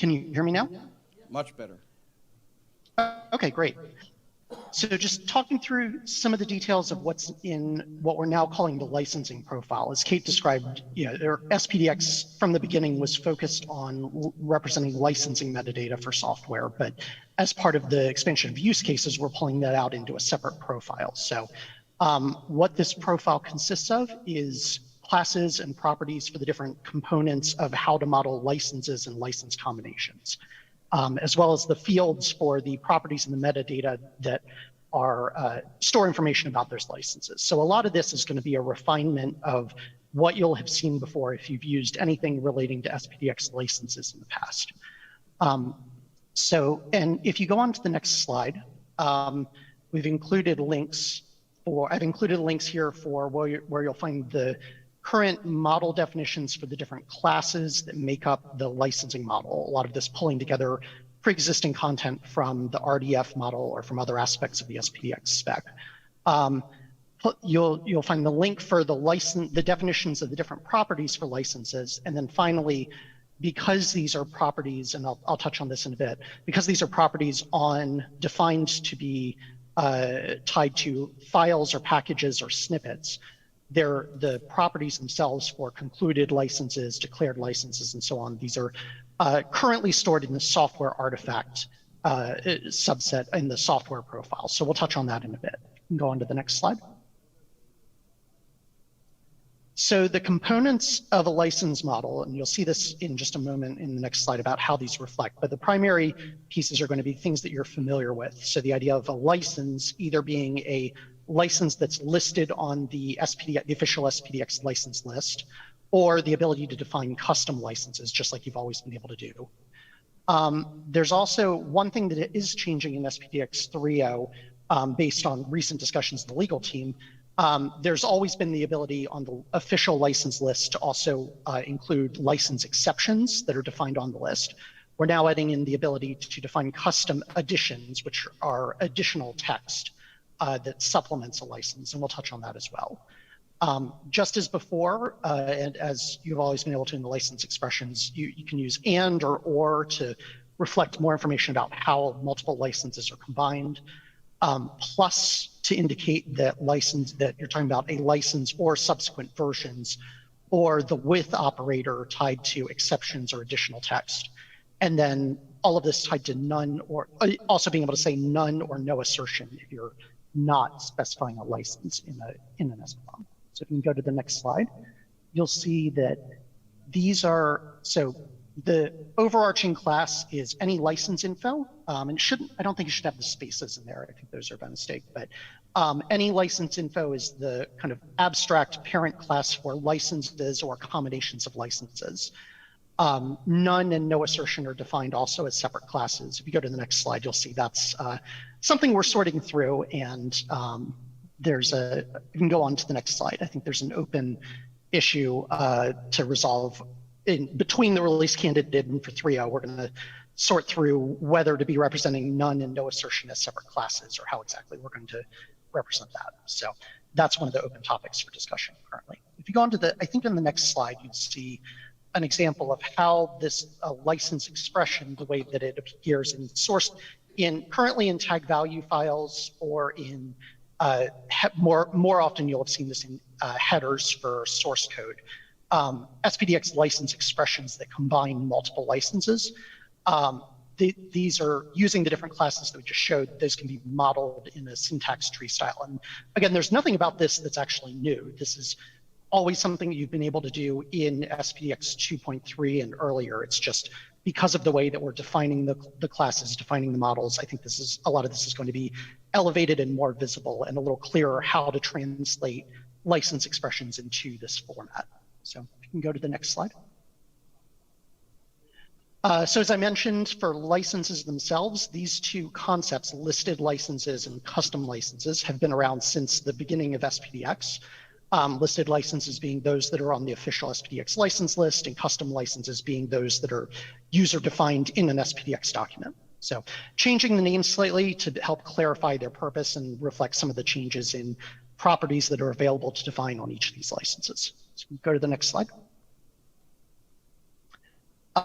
Can you hear me now? Much better. Okay, great. So just talking through some of the details of what's in what we're now calling the licensing profile. As Kate described, SPDX from the beginning was focused on representing licensing metadata for software, but as part of the expansion of use cases, we're pulling that out into a separate profile. So what this profile consists of is classes and properties for the different components of how to model licenses and license combinations. As well as the fields for the properties and the metadata that are store information about those licenses. So a lot of this is going to be a refinement of what you'll have seen before if you've used anything relating to SPDX licenses in the past. And if you go on to the next slide, we've included links I've included links here for where you'll find the current model definitions for the different classes that make up the licensing model. A lot of this pulling together pre-existing content from the RDF model or from other aspects of the SPDX spec. You'll find the link for the definitions of the different properties for licenses. And then finally, because these are properties, and I'll touch on this in a bit, because these are properties defined to be tied to files or packages or snippets, they're the properties themselves for concluded licenses, declared licenses, and so on. These are currently stored in the software artifact subset in the software profile. So we'll touch on that in a bit. You can go on to the next slide. So the components of a license model, and you'll see this in just a moment in the next slide about how these reflect, but the primary pieces are going to be things that you're familiar with. So the idea of a license either being a license that's listed on the official SPDX license list, or the ability to define custom licenses, just like you've always been able to do. There's also one thing that is changing in SPDX 3.0 based on recent discussions with the legal team. There's always been the ability on the official license list to also include license exceptions that are defined on the list. We're now adding in the ability to define custom additions, which are additional text that supplements a license, and we'll touch on that as well. Just as before, and as you've always been able to in the license expressions, you can use and or to reflect more information about how multiple licenses are combined, plus to indicate that you're talking about a license or subsequent versions, or the with operator tied to exceptions or additional text. And then all of this tied to none, or also being able to say none or no assertion if you're not specifying a license in an SBOM. So if you can go to the next slide, you'll see that these are, so the overarching class is any license info, and I don't think you should have the spaces in there. I think those are by mistake, but any license info is the kind of abstract parent class for licenses or combinations of licenses. None and no assertion are defined also as separate classes. If you go to the next slide, you'll see that's something we're sorting through, and you can go on to the next slide. I think there's an open issue to resolve between the release candidate and for 3.0. We're going to sort through whether to be representing none and no assertion as separate classes, or how exactly we're going to represent that. So that's one of the open topics for discussion currently. If you go on to I think on the next slide, you'd see an example of how this license expression, the way that it appears in source, currently in tag value files, or in more often you'll have seen this in headers for source code. SPDX license expressions that combine multiple licenses. These are using the different classes that we just showed. Those can be modeled in a syntax tree style. And again, there's nothing about this that's actually new. This is always something you've been able to do in SPDX 2.3 and earlier. It's just because of the way that we're defining the classes, defining the models, I think a lot of this is going to be elevated and more visible and a little clearer how to translate license expressions into this format. So if you can go to the next slide. So as I mentioned, for licenses themselves, these two concepts, listed licenses and custom licenses, have been around since the beginning of SPDX. Listed licenses being those that are on the official SPDX license list, and custom licenses being those that are user-defined in an SPDX document. So changing the name slightly to help clarify their purpose and reflect some of the changes in properties that are available to define on each of these licenses. So go to the next slide.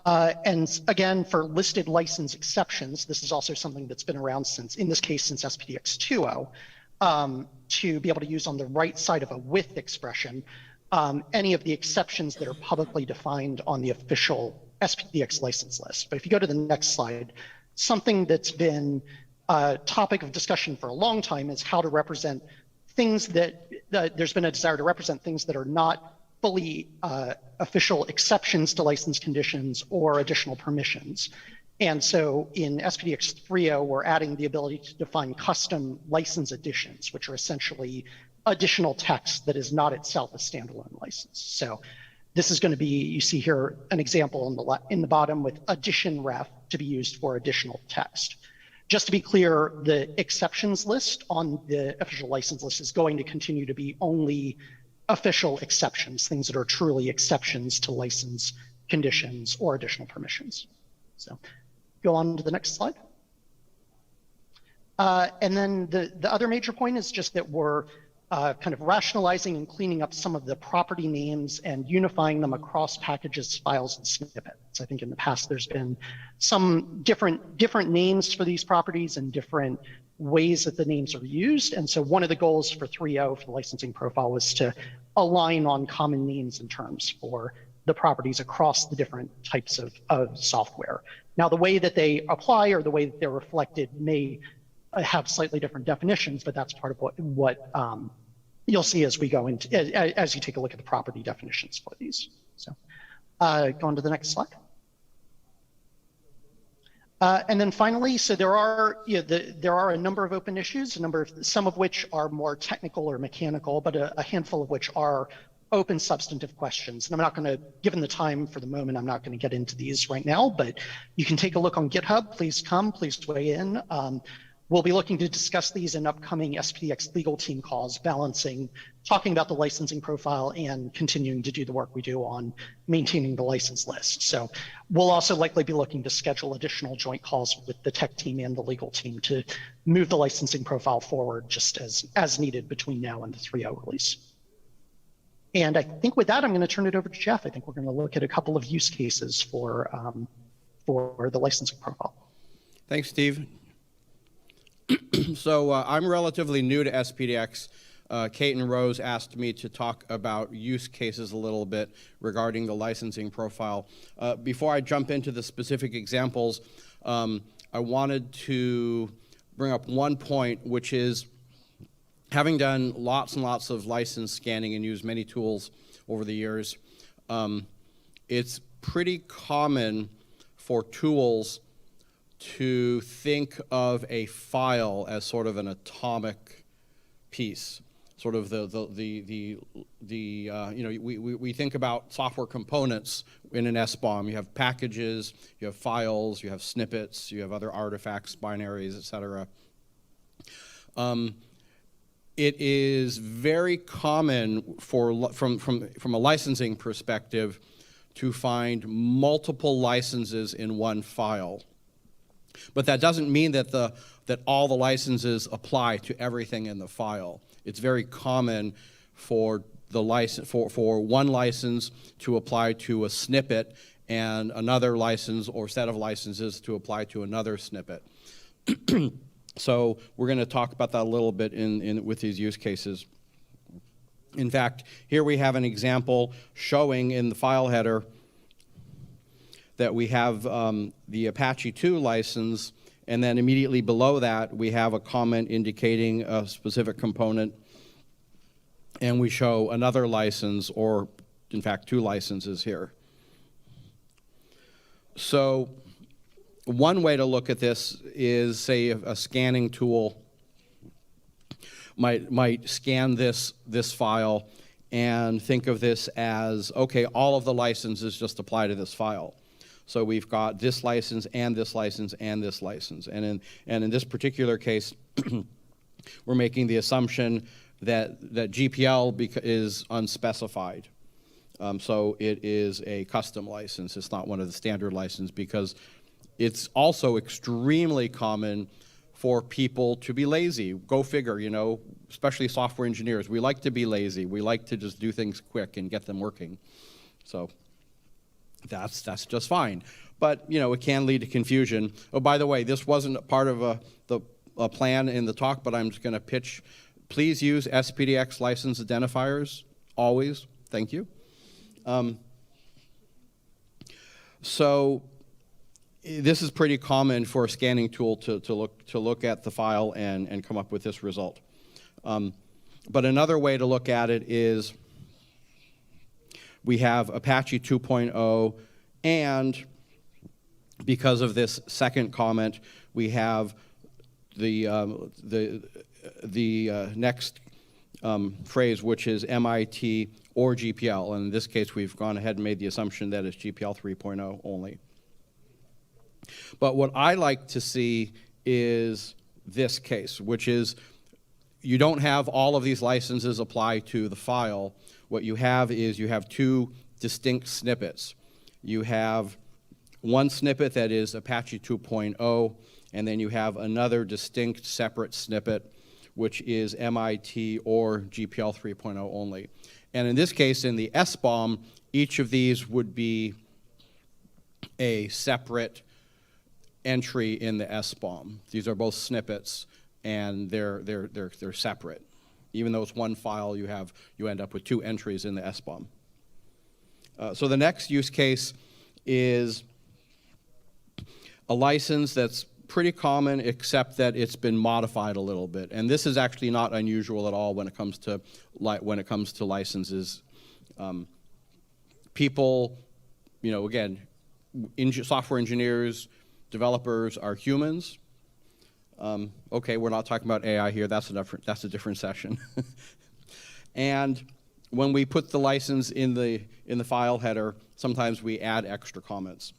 And again, for listed license exceptions, this is also something that's been around since, in this case, since SPDX 2.0, to be able to use on the right side of a with expression, any of the exceptions that are publicly defined on the official SPDX license list. But if you go to the next slide, something that's been a topic of discussion for a long time is how to represent things that, there's been a desire to represent things that are not fully official exceptions to license conditions or additional permissions. And so in SPDX 3.0, we're adding the ability to define custom license additions, which are essentially additional text that is not itself a standalone license. So this is going to be, you see here an example in the bottom with addition ref to be used for additional text. Just to be clear, the exceptions list on the official license list is going to continue to be only official exceptions, things that are truly exceptions to license conditions or additional permissions. So go on to the next slide. And then the other major point is just that we're kind of rationalizing and cleaning up some of the property names and unifying them across packages, files, and snippets. I think in the past there's been some different names for these properties and different ways that the names are used. And so one of the goals for 3.0 for the licensing profile was to align on common names and terms for the properties across the different types of software. Now, the way that they apply or the way that they're reflected may have slightly different definitions, but that's part of what you'll see as we go into, as you take a look at the property definitions for these. So go on to the next slide. And then finally, so there are a number of open issues, some of which are more technical or mechanical, but a handful of which are open substantive questions. And I'm not going to, given the time for the moment, I'm not going to get into these right now, but you can take a look on GitHub. Please please weigh in. We'll be looking to discuss these in upcoming SPDX legal team calls, talking about the licensing profile and continuing to do the work we do on maintaining the license list. So we'll also likely be looking to schedule additional joint calls with the tech team and the legal team to move the licensing profile forward just as needed between now and the 3.0 release. And I think with that, I'm going to turn it over to Jeff. I think we're going to look at a couple of use cases for the licensing profile. Thanks, Steve. So I'm relatively new to SPDX. Kate and Rose asked me to talk about use cases a little bit regarding the licensing profile. Before I jump into the specific examples, I wanted to bring up one point, which is having done lots and lots of license scanning and used many tools over the years, it's pretty common for tools to think of a file as sort of an atomic piece, sort of we think about software components in an SBOM. You have packages, you have files, you have snippets, you have other artifacts, binaries, etc. It is very common from a licensing perspective to find multiple licenses in one file. But that doesn't mean that all the licenses apply to everything in the file. It's very common for one license to apply to a snippet and another license or set of licenses to apply to another snippet. So we're going to talk about that a little bit with these use cases. In fact, here we have an example showing in the file header that we have the Apache 2 license, and then immediately below that we have a comment indicating a specific component, and we show another license, or in fact 2 licenses here. So one way to look at this is, say, a scanning tool might scan this file and think of this as, okay, all of the licenses just apply to this file. So we've got this license and this license and this license. And in this particular case, we're making the assumption that GPL is unspecified. So it is a custom license. It's not one of the standard licenses, because it's also extremely common for people to be lazy. Go figure, especially software engineers. We like to be lazy. We like to just do things quick and get them working. So that's just fine. But, you know, it can lead to confusion. Oh, by the way, this wasn't part of a plan in the talk, but I'm just going to pitch. Please use SPDX license identifiers, always. Thank you. So this is pretty common for a scanning tool to look at the file and come up with this result. But another way to look at it is we have Apache 2.0, and because of this second comment, we have the next phrase, which is MIT or GPL. And in this case, we've gone ahead and made the assumption that it's GPL 3.0 only. But what I like to see is this case, which is you don't have all of these licenses apply to the file. What you have is you have two distinct snippets. You have one snippet that is Apache 2.0, and then you have another distinct separate snippet, which is MIT or GPL 3.0 only. And in this case, in the SBOM, each of these would be a separate entry in the SBOM. These are both snippets, and they're separate. Even though it's one file, you end up with two entries in the SBOM. So the next use case is a license that's pretty common, except that it's been modified a little bit. And this is actually not unusual at all when it comes to licenses. People, you know, again, software engineers, developers are humans. Okay, we're not talking about AI here. That's a different session. And when we put the license in the file header, sometimes we add extra comments.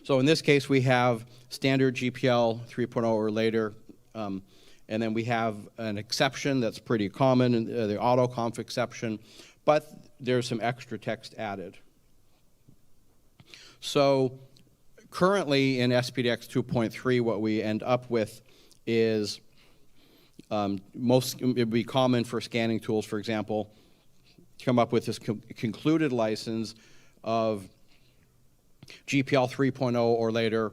So in this case, we have standard GPL 3.0 or later, and then we have an exception that's pretty common, the autoconf exception, but there's some extra text added. So currently in SPDX 2.3, what we end up with is it would be common for scanning tools, for example, to come up with this concluded license of GPL 3.0 or later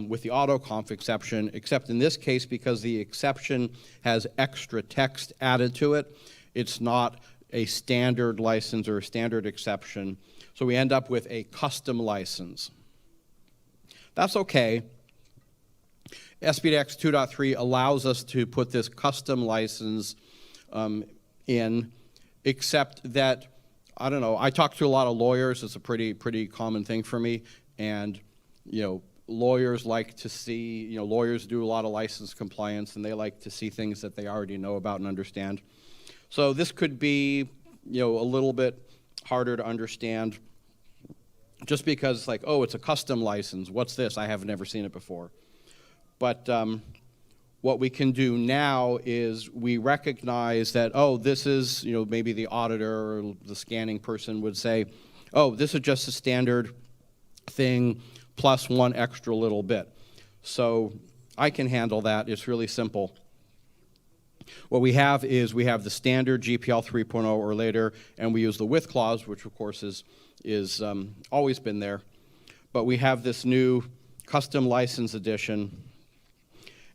with the autoconf exception, except in this case, because the exception has extra text added to it, it's not a standard license or a standard exception. So we end up with a custom license. That's okay. SPDX 2.3 allows us to put this custom license in, except that, I don't know, I talk to a lot of lawyers. It's a pretty common thing for me. And, you know, lawyers like to see, you know, lawyers do a lot of license compliance, and they like to see things that they already know about and understand. So this could be, you know, a little bit harder to understand just because it's like, oh, it's a custom license. What's this? I have never seen it before. But what we can do now is we recognize that, oh, this is, you know, maybe the auditor or the scanning person would say, oh, this is just a standard thing plus one extra little bit. So I can handle that. It's really simple. What we have is we have the standard GPL 3.0 or later, and we use the with clause, which of course is always been there. But we have this new custom license edition,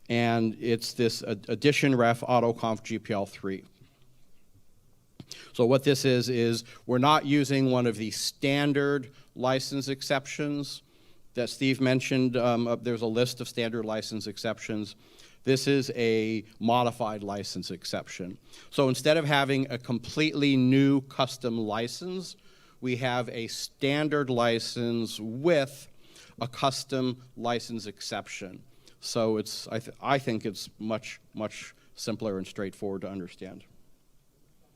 and it's this edition ref autoconf GPL 3. So what this is we're not using one of the standard license exceptions that Steve mentioned. There's a list of standard license exceptions. This is a modified license exception. So instead of having a completely new custom license, we have a standard license with a custom license exception. So it's, I think it's much simpler and straightforward to understand.